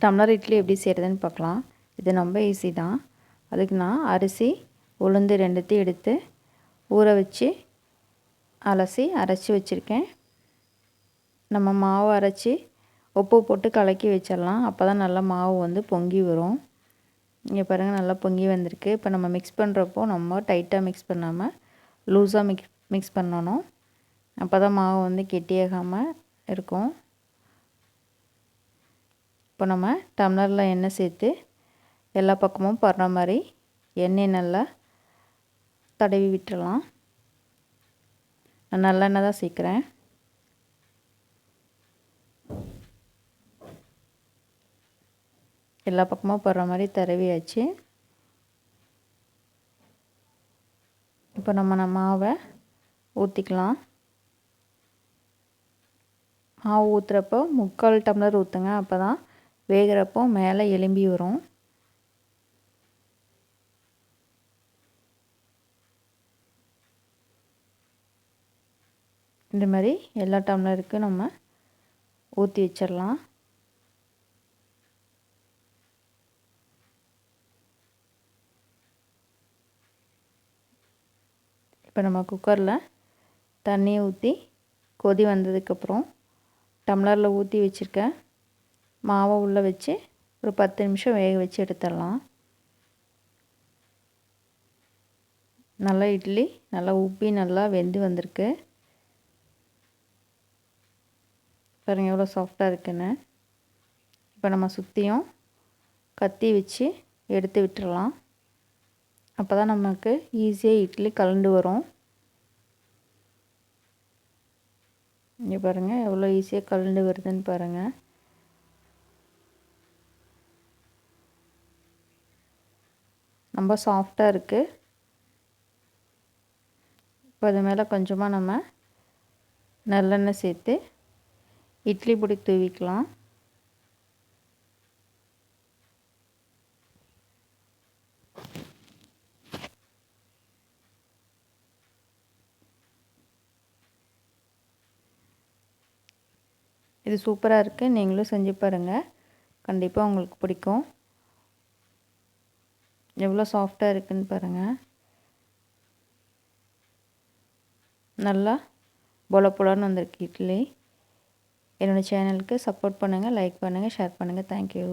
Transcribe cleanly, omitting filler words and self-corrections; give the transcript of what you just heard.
Tumbler idli எப்படி செய்கிறதுன்னு பார்க்கலாம். இது ரொம்ப ஈஸி தான். அதுக்கு நான் அரிசி உளுந்து ரெண்டுத்தையும் எடுத்து ஊற வச்சு அரைச்சி வச்சுருக்கேன். நம்ம மாவு அரைச்சி உப்பு போட்டு கலக்கி வச்சிடலாம். அப்போ தான் நல்லா மாவு வந்து பொங்கி வரும். இங்கே பாருங்கள், நல்லா பொங்கி வந்திருக்கு. இப்போ நம்ம மிக்ஸ் பண்ணுறப்போ நம்ம டைட்டாக மிக்ஸ் பண்ணாமல் லூஸாக மிக்ஸ் பண்ணணும். அப்போ தான் மாவு வந்து கெட்டியாகாமல் இருக்கும். இப்போ நம்ம டம்ளரில் எண்ணெய் சேர்த்து எல்லா பக்கமும் படுற மாதிரி எண்ணெய் நல்லா தடவி விட்டுறலாம். நான் நல்லெண்ணெய் தான் சேர்க்குறேன். எல்லா பக்கமும் படுற மாதிரி தடவியாச்சு. இப்போ நம்ம மாவை ஊற்றிக்கலாம். மாவு ஊற்றுறப்போ 3/4 டம்ளர் ஊற்றுங்க. அப்போ தான் வேகிறப்போ மேலே எலும்பி வரும். இந்த மாதிரி எல்லா டம்ளருக்கும் நம்ம ஊற்றி வச்சிடலாம். இப்போ நம்ம குக்கரில் தண்ணியை ஊற்றி கொதி வந்ததுக்கப்புறம் டம்ளரில் ஊற்றி வச்சுருக்க மாவை உள்ளே வச்சு ஒரு 10 நிமிஷம் வேக வச்சு எடுத்துடலாம். நல்லா இட்லி நல்லா உப்பி நல்லா வெந்து வந்திருக்கு. பாருங்கள் எவ்வளோ சாஃப்டாக இருக்குன்னு. இப்போ நம்ம சுற்றியும் கத்தி வச்சு எடுத்து விட்டுறலாம். அப்போ தான் நமக்கு ஈஸியாக இட்லி கலண்டு வரும். இங்கே பாருங்கள் எவ்வளோ ஈஸியாக கலண்டு வருதுன்னு பாருங்கள். ரொம்ப சாஃப்டாக இருக்குது. இப்போ அது மேலே கொஞ்சமாக நம்ம நல்லெண்ணெய் சேர்த்து இட்லி பொடி தூவிக்கலாம். இது சூப்பராக இருக்குது. நீங்களும் செஞ்சு பாருங்கள். கண்டிப்பாக உங்களுக்கு பிடிக்கும். எவ்வளோ சாஃப்டாக இருக்குதுன்னு பாருங்கள். நல்லா பொல பொலன்னு வந்திருக்கு இட்லி. என்னோடய சேனலுக்கு சப்போர்ட் பண்ணுங்கள், லைக் பண்ணுங்கள், ஷேர் பண்ணுங்கள். தேங்க்யூ.